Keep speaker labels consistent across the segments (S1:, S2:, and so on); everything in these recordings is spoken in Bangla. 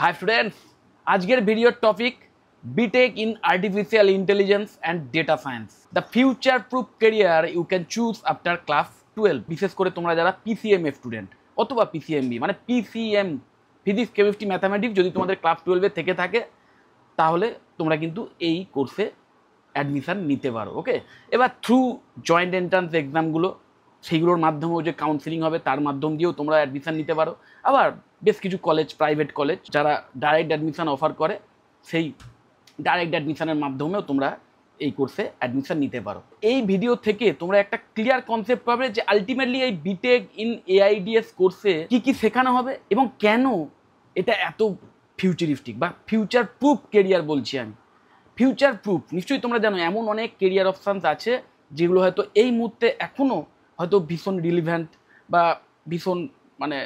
S1: Hi students, আজকের ভিডিওর topic BTech in Artificial Intelligence and Data Science. The future proof career you can choose after class 12. বিশেষ করে তোমরা যারা PCM স্টুডেন্ট অথবা PCMB মানে PCM ফিজিক্স কেমিস্ট্রি ম্যাথামেটিক্স যদি তোমাদের ক্লাস 12 থেকে থাকে তাহলে তোমরা কিন্তু এই কোর্সে অ্যাডমিশন নিতে পারো। ওকে, এবার থ্রু জয়েন্ট এন্ট্রান্স এক্সামগুলো সেইগুলোর মাধ্যমেও যে কাউন্সিলিং হবে তার মাধ্যম দিয়েও তোমরা অ্যাডমিশন নিতে পারো। আবার বেশ কিছু কলেজ, প্রাইভেট কলেজ যারা ডাইরেক্ট অ্যাডমিশন অফার করে সেই ডাইরেক্ট অ্যাডমিশনের মাধ্যমেও তোমরা এই কোর্সে অ্যাডমিশন নিতে পারো। এই ভিডিও থেকে তোমরা একটা ক্লিয়ার কনসেপ্ট পাবে যে আলটিমেটলি এই BTech ইন AIDS কোর্সে কি কি শেখানো হবে এবং কেন এটা এত ফিউচারিস্টিক বা ফিউচার প্রুফ কেরিয়ার বলছি আমি। ফিউচার প্রুফ নিশ্চয়ই তোমরা জানো এমন অনেক কেরিয়ার অপশানস আছে যেগুলো হয়তো এই মুহূর্তে এখনও হয়তো ভীষণ রিলিভেন্ট বা ভীষণ মানে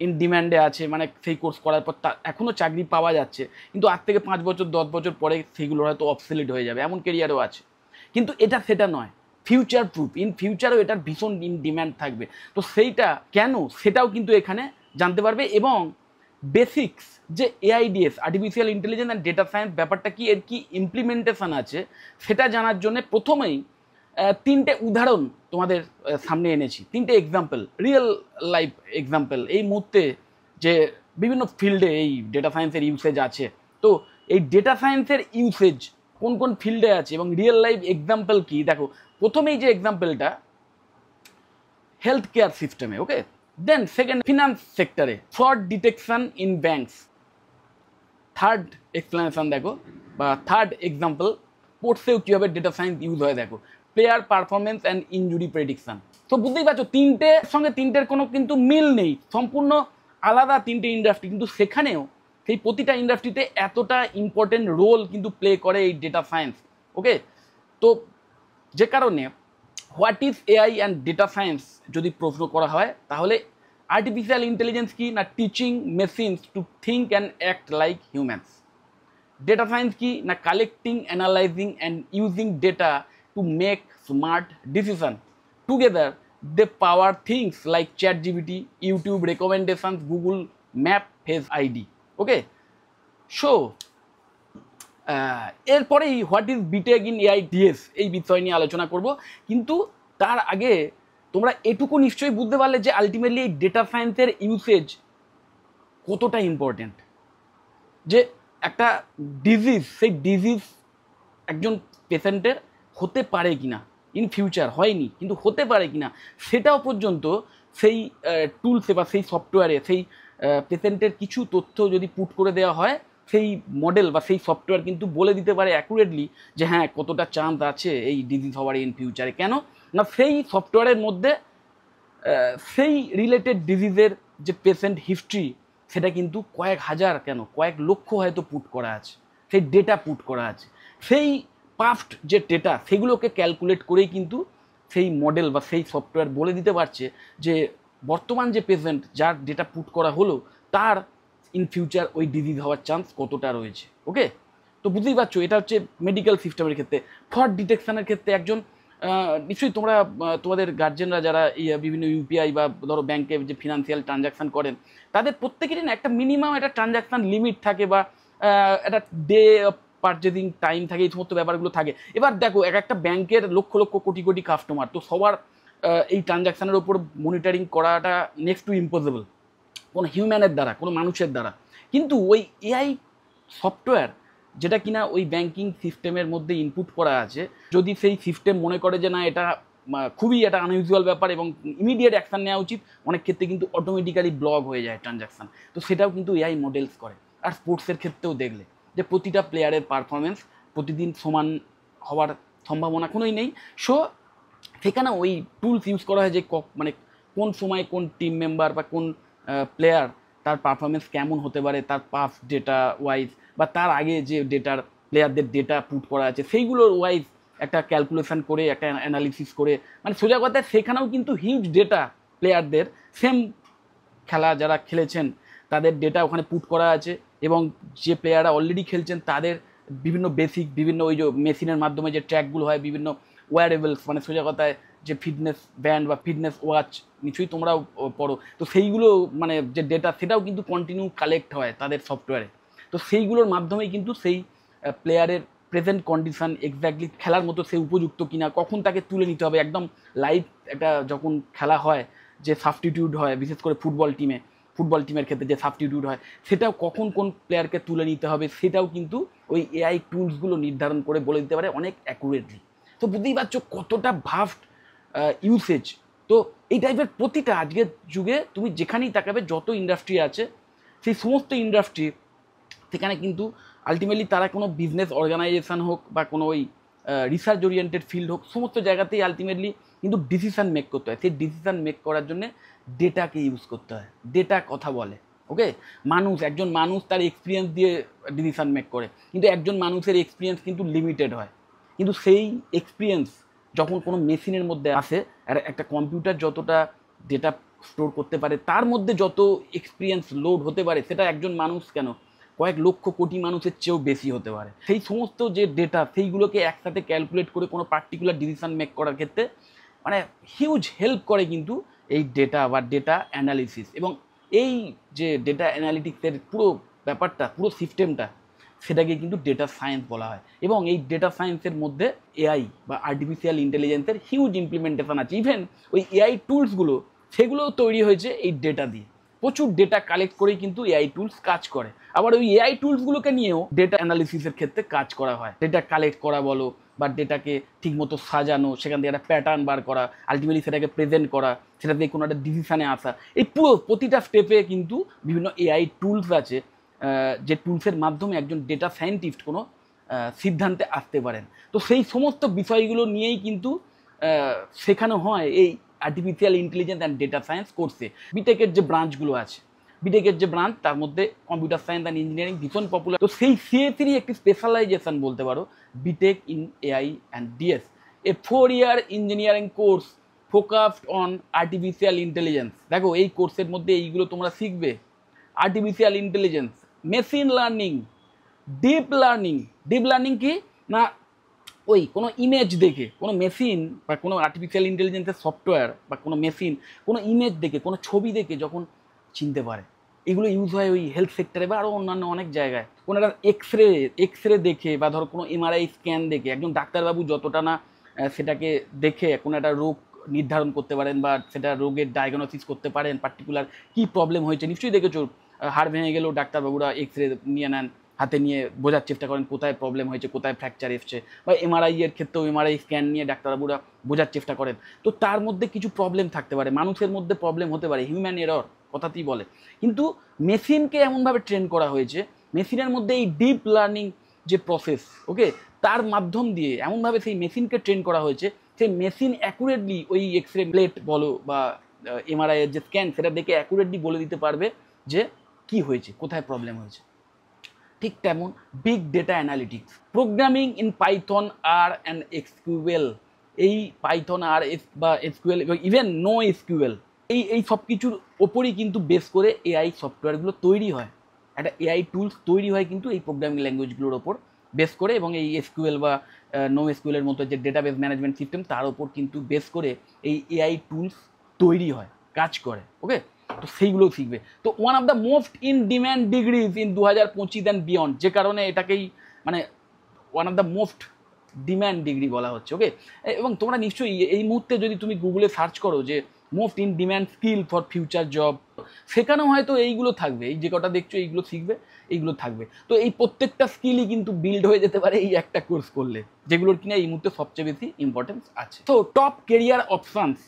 S1: ইন ডিম্যান্ডে আছে, মানে সেই কোর্স করার পর তা এখনও চাকরি পাওয়া যাচ্ছে, কিন্তু আজ থেকে 5 বছর 10 বছর পরে সেইগুলো হয়তো অবসলিট হয়ে যাবে, এমন কেরিয়ারও আছে। কিন্তু এটা সেটা নয়, ফিউচার প্রুফ, ইন ফিউচারও এটার ভীষণ ইন ডিম্যান্ড থাকবে। তো সেইটা কেন সেটাও কিন্তু এখানে জানতে পারবে এবং বেসিক্স যে AIDS artificial intelligence and data science ব্যাপারটা কি, এর কি ইমপ্লিমেন্টেশন আছে সেটা জানার জন্য প্রথমেই 3টে উদাহরণ তোমাদের সামনে এনেছি, 3টে এক্সাম্পল, রিয়েল লাইফ এক্সাম্পল। এই মুহূর্তে যে বিভিন্ন ফিল্ডে এই ডেটা সায়েন্সের ইউসেজ আছে, তো এই ডেটা সায়েন্সের ইউসেজ কোন কোন ফিল্ডে আছে এবং রিয়েল লাইফ এক্সাম্পল কি। দেখো প্রথমেই যে এক্সাম্পলটা হেলথ কেয়ার সিস্টেমে, ওকে, দেন সেকেন্ড ফিনান্স সেক্টরে, fraud detection in banks. Third explanation দেখো বা থার্ড এক্সাম্পল স্পোর্টসেও কীভাবে ডেটা সায়েন্স ইউজ হয় দেখো, player performance and injury prediction. তো বুঝতেই পারছো তিনটের সঙ্গে তিনটের কোনো কিন্তু মিল নেই, সম্পূর্ণ আলাদা তিনটে ইন্ডাস্ট্রি, কিন্তু সেখানেও সেই প্রতিটা ইন্ডাস্ট্রিতে এতটা ইম্পর্টেন্ট রোল কিন্তু প্লে করে এই ডেটা সায়েন্স। ওকে, তো যে কারণে what is AI and data science যদি প্রশ্ন করা হয় তাহলে আর্টিফিশিয়াল ইন্টেলিজেন্স কি না teaching machines to think and act like humans. Data science কি না collecting, analysing and using data to make smart decision. Together they power things like ChatGPT, YouTube recommendations, Google Map, Face ID. Okay, so এরপরেই what is BTech in AIDS এই বিষয় নিয়ে আলোচনা করব। কিন্তু তার আগে তোমরা এটুকু নিশ্চয়ই বুঝতে পারলে যে আলটিমেটলি এই ডেটা সায়েন্সের ইউসেজ কতটা ইম্পর্টেন্ট। যে একটা ডিজিজ, সেই ডিজিজ একজন পেশেন্টের হতে পারে কিনা, ইন ফিউচার হয়নি কিন্তু হতে পারে কিনা সেটাও পর্যন্ত সেই টুলসে বা সেই সফটওয়্যারে সেই পেশেন্টের কিছু তথ্য যদি পুট করে দেওয়া হয়, সেই মডেল বা সেই সফটওয়্যার কিন্তু বলে দিতে পারে অ্যাকুরেটলি যে হ্যাঁ কতটা চান্স আছে এই ডিজিজ হওয়ার ইন ফিউচারে। কেন না সেই সফটওয়্যারের মধ্যে সেই রিলেটেড ডিজিজের যে পেশেন্ট হিস্ট্রি সেটা কিন্তু কয়েক হাজার কেন কয়েক লক্ষ হয়তো পুট করা আছে, সেই ডেটা পুট করা আছে। সেই পাস্ট যে ডেটা সেগুলোকে ক্যালকুলেট করেই কিন্তু সেই মডেল বা সেই সফটওয়্যার বলে দিতে পারছে যে বর্তমান যে পেশেন্ট যার ডেটা পুট করা হলো তার ইন ফিউচার ওই ডিজিজ হওয়ার চান্স কতটা রয়েছে। ওকে, তো বুঝতেই পারছো এটা হচ্ছে মেডিকেল সিস্টেমের ক্ষেত্রে। ফ্রড ডিটেকশনের ক্ষেত্রে একজন নিশ্চয়ই তোমরা তোমাদের গার্জেনরা যারা বিভিন্ন UPI বা ধরো ব্যাংকে যে ফিনান্সিয়াল ট্রানজাকশান করেন তাদের প্রত্যেকেরই না একটা মিনিমাম একটা ট্রানজাকশান লিমিট থাকে বা একটা ডে পারচেজিং টাইম থাকে, এই সমস্ত ব্যাপারগুলো থাকে। এবার দেখো এক একটা ব্যাংকের লক্ষ লক্ষ কোটি কোটি কাস্টমার, তো সবার এই ট্রানজাকশানের ওপর মনিটরিং করাটা নেক্সট টু ইম্পসিবল কোনো হিউম্যানের দ্বারা, কোনো মানুষের দ্বারা। কিন্তু ওই AI সফটওয়্যার যেটা কিনা ওই ব্যাংকিং সিস্টেমের মধ্যে ইনপুট করা আছে, যদি সেই সিস্টেম মনে করে যে না এটা খুবই একটা আনইউজুয়াল ব্যাপার এবং ইমিডিয়েট অ্যাকশান নেওয়া উচিত, অনেক ক্ষেত্রে কিন্তু অটোমেটিক্যালি ব্লক হয়ে যায় ট্রানজাকশান। তো সেটাও কিন্তু AI মডেলস করে। আর স্পোর্টসের ক্ষেত্রেও দেখলে যে প্রতিটা প্লেয়ারের পারফরমেন্স প্রতিদিন সমান হওয়ার সম্ভাবনা কোনোই নেই। সো সেখানে ওই টুলস ইউজ করা হয় যে মানে কোন সময় কোন টিম মেম্বার বা কোন প্লেয়ার তার পারফরমেন্স কেমন হতে পারে, তার পাস ডেটা ওয়াইজ বা তার আগে যে ডেটার প্লেয়ারদের ডেটা পুট করা আছে সেইগুলোর ওয়াইজ একটা ক্যালকুলেশন করে একটা অ্যানালিসিস করে, মানে সোজা কথায় সেখানেও কিন্তু হিউজ ডেটা প্লেয়ারদের সেম খেলা যারা খেলেছেন তাদের ডেটা ওখানে পুট করা আছে এবং যে প্লেয়াররা অলরেডি খেলছেন তাদের বিভিন্ন বেসিক বিভিন্ন ওই যে মেশিনের মাধ্যমে যে ট্র্যাকগুলো হয়, বিভিন্ন ওয়্যারেবলস মানে সোজা কথায় যে ফিটনেস ব্যান্ড বা ফিটনেস ওয়াচ নিশ্চয়ই তোমরাও পড়ো, তো সেইগুলো মানে যে ডেটা সেটাও কিন্তু কন্টিনিউ কালেক্ট হয় তাদের সফটওয়্যারে। তো সেইগুলোর মাধ্যমেই কিন্তু সেই প্লেয়ারের প্রেজেন্ট কন্ডিশন এক্স্যাক্টলি খেলার মতো সে উপযুক্ত কিনা, কখন তাকে তুলে নিতে হবে একদম লাইভ একটা যখন খেলা হয় যে সাবস্টিটিউট হয়, বিশেষ করে ফুটবল টিমের ক্ষেত্রে যে সাবস্টিটিউট হয় সেটাও কখন কোন প্লেয়ারকে তুলে নিতে হবে সেটাও কিন্তু ওই এআই টুলসগুলো নির্ধারণ করে বলে দিতে পারে অনেক অ্যাকুরেটলি। তো বুঝতেই পারছো কতটা ভাস্ট ইউসেজ। তো এই টাইপের প্রতিটা আজকের যুগে তুমি যেখানেই তাকাবে যত ইন্ডাস্ট্রি আছে সেই সমস্ত ইন্ডাস্ট্রি সেখানে কিন্তু আলটিমেটলি তারা কোনো বিজনেস অর্গানাইজেশন হোক বা কোনো ওই রিসার্চ ওরিয়েন্টেড ফিল্ড হোক, সমস্ত জায়গাতেই আলটিমেটলি কিন্তু ডিসিশন মেক করতে হয়। সেই ডিসিশন মেক করার জন্য ডেটাকে ইউজ করতে হয়। ডেটা কথা বলে, ওকে। একজন মানুষ তার এক্সপিরিয়েন্স দিয়ে ডিসিশন মেক করে, কিন্তু একজন মানুষের এক্সপিরিয়েন্স কিন্তু লিমিটেড হয়। কিন্তু সেই এক্সপিরিয়েন্স যখন কোনো মেশিনের মধ্যে আসে, আর একটা কম্পিউটার যতটা ডেটা স্টোর করতে পারে তার মধ্যে যত এক্সপিরিয়েন্স লোড হতে পারে সেটা একজন মানুষ কেন কয়েক লক্ষ কোটি মানুষের চেয়েও বেশি হতে পারে। সেই সমস্ত যে ডেটা সেইগুলোকে একসাথে ক্যালকুলেট করে কোনো পার্টিকুলার ডিসিশন মেক করার ক্ষেত্রে মানে হিউজ হেল্প করে কিন্তু এই ডেটা বা ডেটা অ্যানালিসিস। এবং এই যে ডেটা অ্যানালিটিক্সের পুরো ব্যাপারটা, পুরো সিস্টেমটা, সেটাকে কিন্তু ডেটা সায়েন্স বলা হয়। এবং এই ডেটা সায়েন্সের মধ্যে এআই বা আর্টিফিশিয়াল ইন্টেলিজেন্সের হিউজ ইমপ্লিমেন্টেশন আছে। ইভেন ওই এআই টুলসগুলো সেগুলোও তৈরি হয়েছে এই ডেটা দিয়ে। প্রচুর ডেটা কালেক্ট করেই কিন্তু এআই টুলস কাজ করে। আবার ওই এআই টুলসগুলোকে নিয়েও ডেটা অ্যানালিসিসের ক্ষেত্রে কাজ করা হয়। ডেটা কালেক্ট করা বলো বা ডেটাকে ঠিকমতো সাজানো, সেখান থেকে একটা প্যাটার্ন বার করা, আলটিমেটলি সেটাকে প্রেজেন্ট করা, সেটা দিয়ে কোনো একটা ডিসিশানে আসা, এই পুরো প্রতিটা স্টেপে কিন্তু বিভিন্ন এআই টুলস আছে যে টুলসের মাধ্যমে একজন ডেটা সায়েন্টিস্ট কোনো সিদ্ধান্তে আসতে পারেন। তো সেই সমস্ত বিষয়গুলো নিয়েই কিন্তু শেখানো হয় এই artificial intelligence and data science কোর্সে। বিটেকের যে ব্রাঞ্চগুলো আছে, বিটেকের যে ব্রাঞ্চ তার মধ্যে কম্পিউটার সায়েন্স অ্যান্ড ইঞ্জিনিয়ারিং ভীষণ পপুলার। তো সেই সিএসিরই একটি স্পেশালাইজেশন বলতে পারো B Tech in AI and DS, A 4-year engineering course focused on artificial intelligence. দেখো এই কোর্সের মধ্যে এইগুলো তোমরা শিখবে: artificial intelligence, machine learning, deep learning. Deep learning কি না, ওই কোনো ইমেজ দেখে কোনো মেশিন বা কোনো আর্টিফিশিয়াল ইন্টেলিজেন্সের সফটওয়্যার বা কোনো মেশিন কোনো ইমেজ দেখে, কোনো ছবি দেখে যখন চিনতে পারে। এগুলো ইউজ হয় ওই হেলথ সেক্টরে বা আরও অন্যান্য অনেক জায়গায়। কোনো একটা এক্সরে দেখে বা ধরো কোনো এমআরআই স্ক্যান দেখে একজন ডাক্তারবাবু যতটা না সেটাকে দেখে কোনো একটা রোগ নির্ধারণ করতে পারেন বা সেটা রোগের ডায়াগনোসিস করতে পারেন, পার্টিকুলার কী প্রবলেম হয়েছে। নিশ্চয়ই দেখেছো হাড় ভেঙে গেলেও ডাক্তারবাবুরা এক্সরে নিয়ে নেন, হাতে নিয়ে বোঝার চেষ্টা করেন কোথায় প্রবলেম হয়েছে, কোথায় ফ্র্যাকচার এসছে। বা এমআরআই এর ক্ষেত্রেও এমআরআই স্ক্যান নিয়ে ডাক্তারবাবুরা বোঝার চেষ্টা করেন। তো তার মধ্যে কিছু প্রবলেম থাকতে পারে, মানুষের মধ্যে প্রবলেম হতে পারে, হিউম্যান এরর কথাতেই বলে। কিন্তু মেশিনকে এমনভাবে ট্রেন করা হয়েছে, মেশিনের মধ্যে এই ডিপ লার্নিং যে প্রসেস, ওকে, তার মাধ্যম দিয়ে এমনভাবে সেই মেশিনকে ট্রেন করা হয়েছে, সেই মেশিন অ্যাকুরেটলি ওই এক্সরে প্লেট বলো বা এমআরআই এর যে স্ক্যান সেটা দেখে অ্যাকুরেটলি বলে দিতে পারবে যে কি হয়েছে, কোথায় প্রবলেম হয়েছে। ঠিক তেমন big data analytics, programming in Python R and SQL. এই পাইথন আর বা এসকিউএল, ইভেন নো এসকিউএল, এই সব কিছুর ওপরই কিন্তু বেস করে এআই সফটওয়্যারগুলো তৈরি হয়। একটা এআই টুলস তৈরি হয় কিন্তু এই প্রোগ্রামিং ল্যাঙ্গুয়েজগুলোর ওপর বেস করে, এবং এই এসকিউএল বা নো এসকিউএলের মতো যে ডেটাবেস ম্যানেজমেন্ট সিস্টেম তার ওপর কিন্তু বেস করে এই এআই টুলস তৈরি হয়, কাজ করে, ওকে। তো সেইগুলো শিখবে। তো one of the most in demand degrees in 2025 and beyond, যে কারণে এটাকেই মানে one of the most demand degree বলা হচ্ছে, ওকে। এবং তোমরা নিশ্চয়ই এই মুহূর্তে যদি তুমি গুগলে সার্চ করো যে most in demand skill for future job, সেখানেও হয়তো এইগুলো থাকবে, এই যে কটা দেখছো এইগুলো শিখবে, এইগুলো থাকবে। তো এই প্রত্যেকটা স্কিলই কিন্তু বিল্ড হয়ে যেতে পারে এই একটা কোর্স করলে, যেগুলোর কিনা এই মুহূর্তে সবচেয়ে বেশি ইম্পর্টেন্স আছে। তো top career options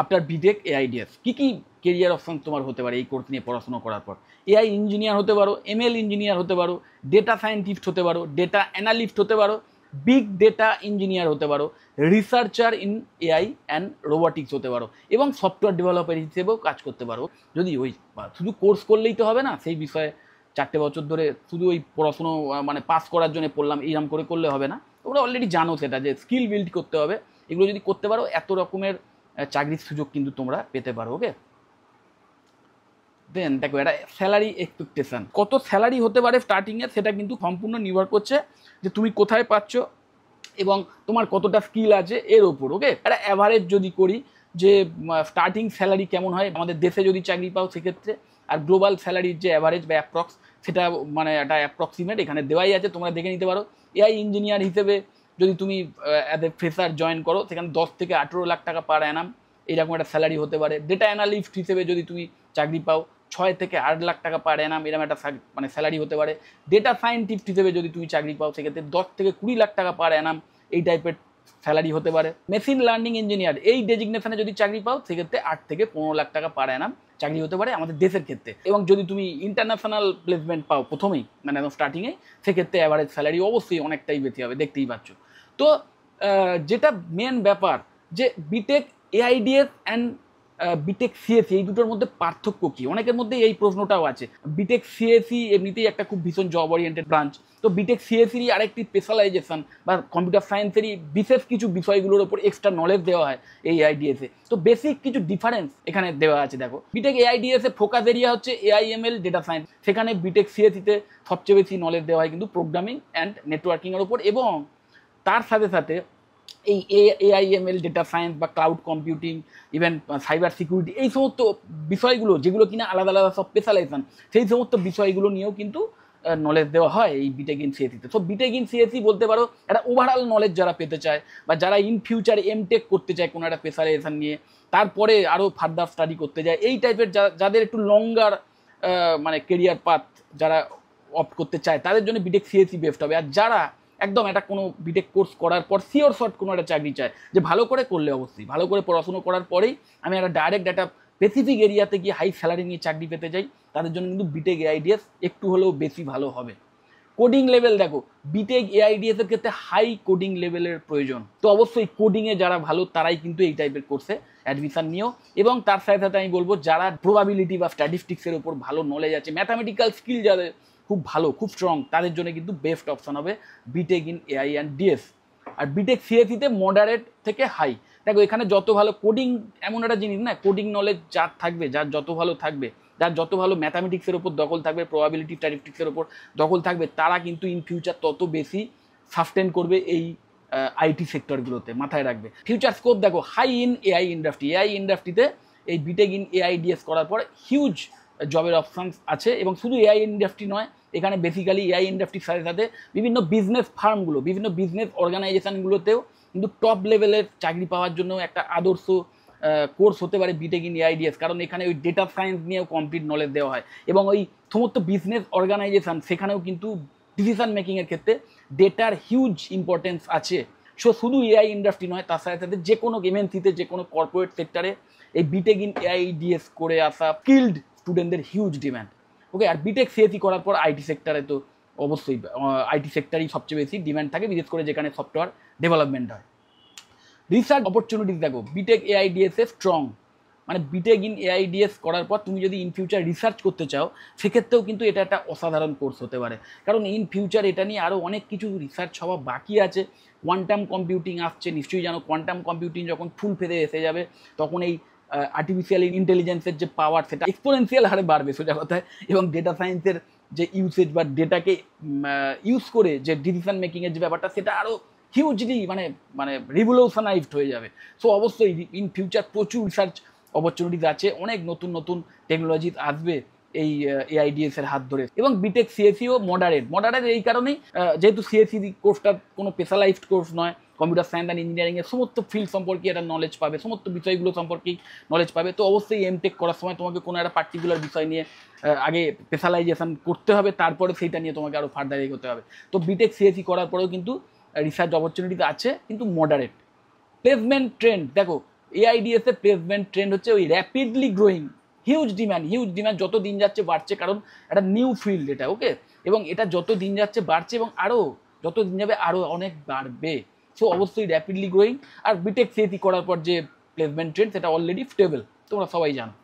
S1: after BTech AI DS, কী কী কেরিয়ার অপশান তোমার হতে পারে এই কোর্স নিয়ে পড়াশোনা করার পর? এআই ইঞ্জিনিয়ার হতে পারো, এমএল ইঞ্জিনিয়ার হতে পারো, ডেটা সায়েন্টিস্ট হতে পারো, ডেটা অ্যানালিস্ট হতে পারো, বিগ ডেটা ইঞ্জিনিয়ার হতে পারো, researcher in AI and robotics হতে পারো, এবং সফটওয়্যার ডেভেলপার হিসেবেও কাজ করতে পারো। যদি ওই শুধু কোর্স করলেই তো হবে না, সেই বিষয়ে 4 বছর ধরে শুধু ওই পড়াশুনো মানে পাস করার জন্য পড়লাম এইরকম করে করলে হবে না। তোমরা অলরেডি জানো সেটা, যে স্কিল বিল্ড করতে হবে। এগুলো যদি করতে পারো এত রকমের চাকরির সুযোগ কিন্তু তোমরা পেতে পারো, ওকে। দেন দেখো এটা স্যালারি এক্সপেকটেশন, কত স্যালারি হতে পারে স্টার্টিংয়ে, সেটা কিন্তু সম্পূর্ণ নির্ভর করছে যে তুমি কোথায় পাচ্ছ এবং তোমার কতটা স্কিল আছে এর ওপর। ওকে, একটা অ্যাভারেজ যদি করি যে স্টার্টিং স্যালারি কেমন হয় আমাদের দেশে যদি চাকরি পাও সেক্ষেত্রে, আর গ্লোবাল স্যালারির যে অ্যাভারেজ বা অ্যাপ্রক্স সেটা মানে একটা অ্যাপ্রক্সিমেট এখানে দেওয়াই আছে, তোমরা দেখে নিতে পারো। এআই ইঞ্জিনিয়ার হিসেবে যদি তুমি অ্যাজ এ ফ্রেশার জয়েন করো সেখানে 10 থেকে 18 লাখ টাকা পার অ্যানাম এরকম একটা স্যালারি হতে পারে। ডেটা অ্যানালিস্ট হিসেবে যদি তুমি চাকরি পাও 6 থেকে 8 লাখ টাকা পার অ্যানাম এরকম একটা মানে স্যালারি হতে পারে। ডেটা সায়েন্টিস্ট হিসেবে যদি তুমি চাকরি পাও সেক্ষেত্রে 10 থেকে 20 লাখ টাকা পার অ্যানাম এই টাইপের স্যালারি হতে পারে। মেশিন লার্নিং ইঞ্জিনিয়ার এই ডেজিগনেশনে যদি চাকরি পাও সেক্ষেত্রে 8 থেকে 15 লাখ টাকা পার অ্যানাম চাকরি হতে পারে আমাদের দেশের ক্ষেত্রে। এবং যদি তুমি ইন্টারন্যাশনাল প্লেসমেন্ট পাও প্রথমেই মানে একদম স্টার্টিংয়ে, সেক্ষেত্রে অ্যাভারেজ স্যালারি অবশ্যই অনেকটাই বেশি হবে, দেখতেই পাচ্ছ। তো যেটা মেন ব্যাপার যে BTech AIDS and BTech CSE এই দুটোর মধ্যে পার্থক্য কী, অনেকের মধ্যে এই প্রশ্নটাও আছে। বিটেক সিএসি এমনিতেই একটা খুব ভীষণ জব ওরিয়েন্টেড ব্রাঞ্চ, তো বিটেক সিএসিরই আরেকটি স্পেশালাইজেশন বা কম্পিউটার সায়েন্সেরই বিশেষ কিছু বিষয়গুলোর ওপর এক্সট্রা নলেজ দেওয়া হয় এই এআইডিএসে। তো বেসিক কিছু ডিফারেন্স এখানে দেওয়া আছে। দেখো, বিটেক এআইডিএসে ফোকাস এরিয়া হচ্ছে এআইএমএল ডেটা সায়েন্স, সেখানে বিটেক সিএসিতে সবচেয়ে বেশি নলেজ দেওয়া হয় কিন্তু প্রোগ্রামিং অ্যান্ড নেটওয়ার্কিংয়ের ওপর, এবং তার সাথে সাথে এই এআইএমএল ডেটা সায়েন্স বা cloud computing even cyber security এই সমস্ত বিষয়গুলো যেগুলো কিনা আলাদা আলাদা সব স্পেশালাইজেশন, সেই সমস্ত বিষয়গুলো নিয়েও কিন্তু নলেজ দেওয়া হয় এই বিটেক ইন সিএসিতে। সো বিটেক ইন সিএসি বলতে পারো একটা ওভারঅল নলেজ যারা পেতে চায় বা যারা ইন ফিউচার এমটেক করতে চায় কোনো একটা স্পেশালাইজেশন নিয়ে, তারপরে আরও ফার্দার স্টাডি করতে যায়, এই টাইপের যাদের একটু লঙ্গার মানে কেরিয়ার পাথ যারা অপ্ট করতে চায় তাদের জন্য বিটেক সিএসি বেস্ট হবে। আর যারা একদম একটা কোনো বিটেক কোর্স করার পর সিওর শর্ট কোনো একটা চাকরি চায়, যে ভালো করে করলে অবশ্যই ভালো করে পড়াশুনো করার পরেই আমি একটা ডাইরেক্ট একটা স্পেসিফিক এরিয়াতে গিয়ে হাই স্যালারি নিয়ে চাকরি পেতে চাই, তাদের জন্য কিন্তু বিটেক এআইডিএস একটু হলেও বেশি ভালো হবে। কোডিং লেভেল দেখো, বিটেক এআইডিএস এর ক্ষেত্রে হাই কোডিং লেভেলের প্রয়োজন, তো অবশ্যই কোডিংয়ে যারা ভালো তারাই কিন্তু এই টাইপের কোর্সে অ্যাডমিশন নিও। এবং তার সাথে সাথে আমি বলবো যারা প্রবাবিলিটি বা স্ট্যাটিস্টিক্সের উপর ভালো নলেজ আছে, ম্যাথামেটিক্যাল স্কিল যাদের খুব ভালো খুব স্ট্রং, তাদের জন্য কিন্তু বেস্ট অপশন হবে BTech in AI and DS. আর বিটেক সিএসিতে মডারেট থেকে হাই। দেখো এখানে যত ভালো কোডিং এমন একটা জিনিস না, কোডিং নলেজ যার থাকবে, যার যত ভালো থাকবে, যার যত ভালো ম্যাথামেটিক্সের ওপর দখল থাকবে, প্রবাবিলিটি স্ট্যাটিস্টিক্সের ওপর দখল থাকবে, তারা কিন্তু ইন ফিউচার তত বেশি সাস্টেন করবে এই আইটি সেক্টরগুলোতে, মাথায় রাখবে। ফিউচার স্কোপ দেখো high in AI industry, AI ইন্ডাস্ট্রিতে এই বিটেক ইন এআইডিএস করার পর হিউজ জবের অপশানস আছে। এবং শুধু এআই ইন্ডাস্ট্রি নয়, এখানে বেসিক্যালি এআই ইন্ডাস্ট্রির সাথে সাথে বিভিন্ন বিজনেস ফার্মগুলো, বিভিন্ন বিজনেস অর্গানাইজেশনগুলোতেও কিন্তু টপ লেভেলের চাকরি পাওয়ার জন্য একটা আদর্শ কোর্স হতে পারে বিটেক ইন এআইডিএস, কারণ এখানে ওই ডেটা সায়েন্স নিয়েও কমপ্লিট নলেজ দেওয়া হয়। এবং ওই সমস্ত বিজনেস অর্গানাইজেশন সেখানেও কিন্তু ডিসিশন মেকিংয়ের ক্ষেত্রে ডেটার হিউজ ইম্পর্টেন্স আছে। সো শুধু এআই ইন্ডাস্ট্রি নয়, তার সাথে সাথে যে কোনো এমএনসিতে, যে কোনো কর্পোরেট সেক্টরে এই বিটেক ইন এআইডিএস করে আসা স্কিল্ড স্টুডেন্টদের হিউজ ডিম্যান্ড। ওকে, আর বিটেক সিএসি করার পর আইটি সেক্টরে তো অবশ্যই আইটি সেক্টরই সবচেয়ে বেশি ডিম্যান্ড থাকে, বিশেষ করে যেখানে সফটওয়্যার ডেভেলপমেন্ট হয়। রিসার্চ অপরচুনিটিস দেখো বিটেক এআইডিএস এ স্ট্রং, মানে বিটেক ইন এআইডিএস করার পর তুমি যদি ইন ফিউচার রিসার্চ করতে চাও সেক্ষেত্রেও কিন্তু এটা একটা অসাধারণ কোর্স হতে পারে, কারণ ইন ফিউচার এটা নিয়ে আরও অনেক কিছু রিসার্চ হওয়া বাকি আছে। কোয়ান্টাম কম্পিউটিং আসছে, নিশ্চয়ই জানো। কোয়ান্টাম কম্পিউটিং যখন ফুল ফেদে এসে যাবে তখন এই আর্টিফিশিয়াল ইন্টেলিজেন্সের যে পাওয়ার সেটা এক্সপোনেনশিয়াল হারে বাড়বে সোজা কথায়। এবং ডেটা সায়েন্সের যে ইউসেজ বা ডেটাকে ইউজ করে যে ডিসিশন মেকিংয়ের যে ব্যাপারটা সেটা আরও হিউজলি মানে মানে রিভলিউশনাইজড হয়ে যাবে। সো অবশ্যই ইন ফিউচার প্রচুর রিসার্চ অপরচুনিটিস আছে, অনেক নতুন নতুন টেকনোলজি আসবে এই এআইডিএস এর হাত ধরে। এবং বিটেক সিএসিও মডারেট এই কারণেই যেহেতু সিএসি কোর্সটা কোনো স্পেশালাইজড কোর্স নয়, কম্পিউটার সায়েন্স অ্যান্ড ইঞ্জিনিয়ারিংয়ের সমস্ত ফিল্ড সম্পর্কে একটা নলেজ পাবে, সমস্ত বিষয়গুলো সম্পর্কেই নলেজ পাবে। তো অবশ্যই এমটেক করার সময় তোমাকে কোনো একটা পার্টিকুলার বিষয় নিয়ে আগে স্পেশালাইজেশন করতে হবে, তারপরে সেইটা নিয়ে তোমাকে আরও ফার্দার এগোতে হবে। তো বিটেক সিএসি করার পরেও কিন্তু রিসার্চ অপরচুনিটি আছে, কিন্তু মডারেট। প্লেসমেন্ট ট্রেন্ড দেখো, এআইডিএস এর প্লেসমেন্ট ট্রেন্ড হচ্ছে ওই র্যাপিডলি গ্রোয়িং, হিউজ ডিম্যান্ড যত দিন যাচ্ছে বাড়ছে, কারণ একটা নিউ ফিল্ড এটা। ওকে, এবং এটা যত দিন যাচ্ছে বাড়ছে এবং আরও যত দিন যাবে আরও অনেক বাড়বে। সো অবশ্যই র্যাপিডলি গ্রোয়িং। আর বিটেক সিএসি করার পর যে প্লেসমেন্ট ট্রেন্ড সেটা অলরেডি স্টেবল, তোমরা সবাই জানো।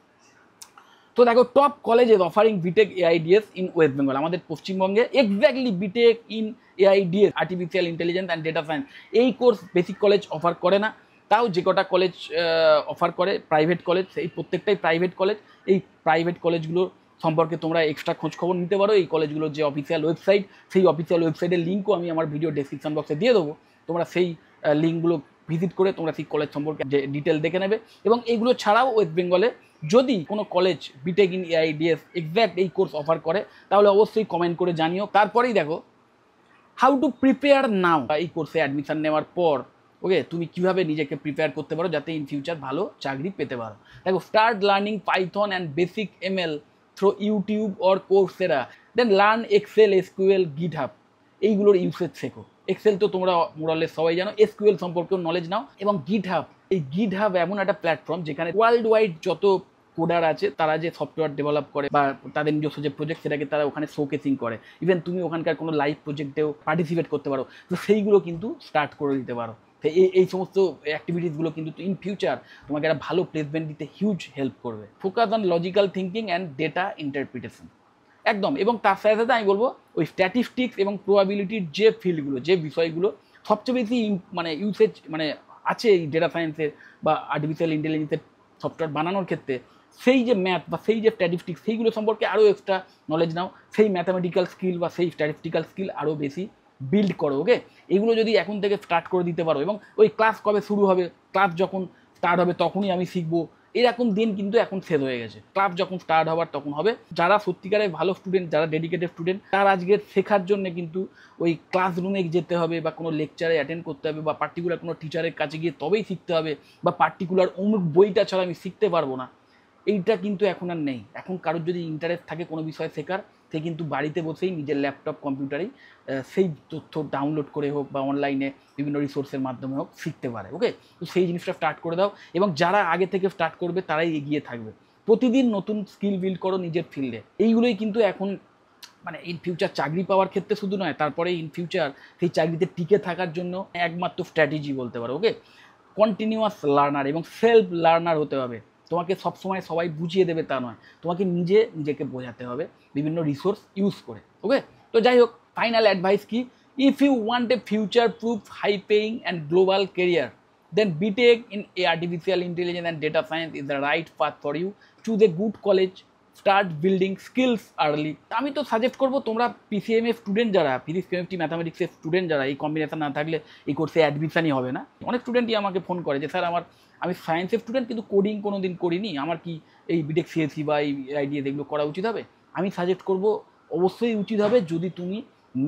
S1: তো দেখো top colleges offering BTech AIDS in West Bengal, আমাদের পশ্চিমবঙ্গে exactly BTech in AIDS artificial intelligence and data science এই কোর্স বেসিক কলেজ অফার করে না। তাও যে কটা কলেজ অফার করে প্রাইভেট কলেজ, এই প্রত্যেকটাই প্রাইভেট কলেজ। এই প্রাইভেট কলেজগুলোর সম্পর্কে তোমরা এক্সট্রা খোঁজ খবর নিতে পারো। এই কলেজগুলোর যে অফিসিয়াল ওয়েবসাইট, সেই অফিসিয়াল ওয়েবসাইটের লিঙ্কও আমি আমার ভিডিও ডেসক্রিপশন বক্সে দিয়ে দেবো, তোমরা সেই লিঙ্কগুলো ভিজিট করে তোমরা সেই কলেজ সম্পর্কে যে ডিটেল দেখে নেবে। এবং এইগুলো ছাড়াও ওয়েস্ট বেঙ্গলে যদি কোনো college B Tech in AIDS exact এই কোর্স অফার করে তাহলে অবশ্যই কমেন্ট করে জানিও। তারপরেই দেখো হাউ টু প্রিপেয়ার নাও, এই কোর্সে অ্যাডমিশন নেওয়ার পর ওকে তুমি কিভাবে নিজেকে প্রিপেয়ার করতে পারো যাতে ইন ফিউচার ভালো চাকরি পেতে পারো। দেখো start learning Python and basic ML through YouTube or Coursera, then learn Excel, SQL, GitHub, এইগুলোর ইউসেজ শেখো। এক্সেল তো তোমরা মোরালে সবাই জানো, এসকিউএল সম্পর্কেও নলেজ নাও। এবং গিটহাব, এই গিটহাব এমন একটা প্ল্যাটফর্ম যেখানে ওয়ার্ল্ড ওয়াইড যত কোডার আছে তারা যে সফটওয়্যার ডেভেলপ করে বা তাদের নিজস্ব যে প্রজেক্ট সেটাকে তারা ওখানে শোকেসিং করে। ইভেন তুমি ওখানকার কোনো লাইভ প্রজেক্টেও পার্টিসিপেট করতে পারো, তো সেইগুলো কিন্তু স্টার্ট করে দিতে পারো। তো এই সমস্ত অ্যাক্টিভিটিসগুলো কিন্তু ইন ফিউচার তোমাকে একটা ভালো প্লেসমেন্ট দিতে হিউজ হেল্প করবে। Focus on logical thinking and data interpretation একদম। এবং তার সাথে সাথে আমি বলবো ওই স্ট্যাটিস্টিক্স এবং প্রবাবিলিটির যে ফিল্ডগুলো, যে বিষয়গুলো সবচেয়ে বেশি মানে ইউসেজ মানে আছে এই ডেটা সায়েন্সের বা আর্টিফিশিয়াল ইন্টেলিজেন্সের সফটওয়্যার বানানোর ক্ষেত্রে, সেই যে ম্যাথ বা সেই যে স্ট্যাটিস্টিক্স সেইগুলো সম্পর্কে আরও এক্সট্রা নলেজ নাও। সেই ম্যাথামেটিক্যাল স্কিল বা সেই স্ট্যাটিস্টিক্যাল স্কিল আরও বেশি বিল্ড করো। ওকে, এগুলো যদি এখন থেকে স্টার্ট করে দিতে পারো এবং ওই ক্লাস কবে শুরু হবে, ক্লাস যখন স্টার্ট হবে তখনই আমি শিখবো, এরকম দিন কিন্তু এখন শেষ হয়ে গেছে। ক্লাস যখন স্টার্ট হবার তখন হবে। যারা সত্যিকারের ভালো স্টুডেন্ট, যারা ডেডিকেটেড স্টুডেন্ট, তার আজকের শেখার জন্য কিন্তু ওই ক্লাসরুমে যেতে হবে বা কোনো লেকচারে অ্যাটেন্ড করতে হবে বা পার্টিকুলার কোনো টিচারের কাছে গিয়ে তবেই শিখতে হবে বা পার্টিকুলার অমুক বইটা ছাড়া আমি শিখতে পারবো না, এইটা কিন্তু এখন আর নেই। এখন কারোর যদি ইন্টারেস্ট থাকে কোনো বিষয় শেখার, সে কিন্তু বাড়িতে বসেই নিজের ল্যাপটপ কম্পিউটারেই সেই তথ্য ডাউনলোড করে হোক বা অনলাইনে বিভিন্ন রিসোর্সের মাধ্যমে হোক শিখতে পারে। ওকে, তো সেই জিনিসটা স্টার্ট করে দাও এবং যারা আগে থেকে স্টার্ট করবে তারাই এগিয়ে থাকবে। প্রতিদিন নতুন স্কিল বিল্ড করো নিজের ফিল্ডে। এইগুলোই কিন্তু এখন মানে ইন ফিউচার চাকরি পাওয়ার ক্ষেত্রে শুধু নয়, তারপরে ইন ফিউচার সেই চাকরিতে টিকে থাকার জন্য একমাত্র স্ট্র্যাটেজি বলতে পারো। ওকে, কন্টিনিউয়াস লার্নার এবং সেলফ লার্নার হতে হবে। তোমাকে সবসময় সবাই বুঝিয়ে দেবে তা নয়, তোমাকে নিজেকে বোঝাতে হবে বিভিন্ন রিসোর্স ইউজ করে। ওকে, তো যাই হোক, ফাইনাল অ্যাডভাইস কি, if you want a future proof high paying and global career, then BTech in artificial intelligence and data science is the right path for you. Choose a good college, start building skills early. আমি তো সাজেস্ট করবো তোমরা পিসিএমএ স্টুডেন্ট যারা, ফিজিক্স কেমিস্ট্রি ম্যাথামেটিক্সের স্টুডেন্ট যারা, এই কম্বিনেশন না থাকলে এই কোর্সে অ্যাডমিশনই হবে না। অনেক স্টুডেন্টই আমাকে ফোন করে যে স্যার আমি সায়েন্সের স্টুডেন্ট কিন্তু কোডিং কোনো দিন করিনি, আমার কি এই বিটেক সিএসসি বা এই আইডিএস এগুলো করা উচিত হবে? আমি সাজেস্ট করবো অবশ্যই উচিত হবে যদি তুমি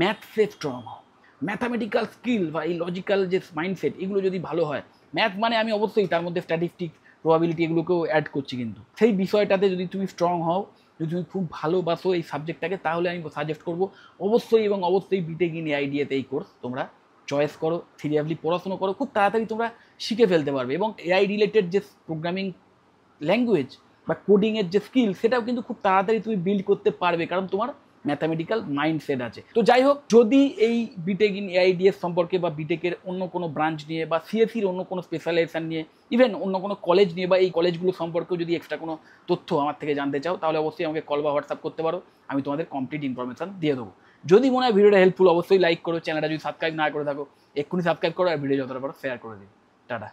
S1: ম্যাথসে স্ট্রং হও, ম্যাথামেটিক্যাল স্কিল বা এই লজিক্যাল যে মাইন্ডসেট এগুলো যদি ভালো হয়। ম্যাথ মানে আমি অবশ্যই তার মধ্যে স্ট্যাটিস্টিক্স, প্রবাবিলিটি এগুলোকেও অ্যাড করছি, কিন্তু সেই বিষয়টাতে যদি তুমি স্ট্রং হও, যদি তুমি খুব ভালোবাসো এই সাবজেক্টটাকে, তাহলে আমি সাজেস্ট করবো অবশ্যই এবং অবশ্যই বিটেক ইন এআইডিএতে এই কোর্স তোমরা চয়েস করো, সিরিয়াসলি পড়াশোনা করো, খুব তাড়াতাড়ি তোমরা শিখে ফেলতে পারবে। এবং এআই রিলেটেড যে প্রোগ্রামিং ল্যাঙ্গুয়েজ বা কোডিংয়ের যে স্কিল, সেটাও কিন্তু খুব তাড়াতাড়ি তুমি বিল্ড করতে পারবে, কারণ তোমার ম্যাথামেটিক্যাল মাইন্ডসেট আছে। তো যাই হোক, যদি এই বিটেক ইন এআইডিএস সম্পর্কে বা বিটেকের অন্য কোনো ব্রাঞ্চ নিয়ে বা সিএসসির অন্য কোনো স্পেশালাইজেশন নিয়ে, ইভেন অন্য কোনো কলেজ নিয়ে বা এই কলেজগুলো সম্পর্কেও যদি এক্সট্রা কোনো তথ্য আমার থেকে জানতে চাও, তাহলে অবশ্যই আমাকে কল বা হোয়াটসঅ্যাপ করতে পারো, আমি তোমাদের কমপ্লিট ইনফরমেশন দিয়ে দেবো। যদি মনে হয় ভিডিওটা হেল্পফুল, অবশ্যই লাইক করো, চ্যানেলটা যদি সাবস্ক্রাইব না করে থাকো এক্ষুনি সাবস্ক্রাইব করো, আর ভিডিও যতটা পারো শেয়ার করে দিও। টাটা।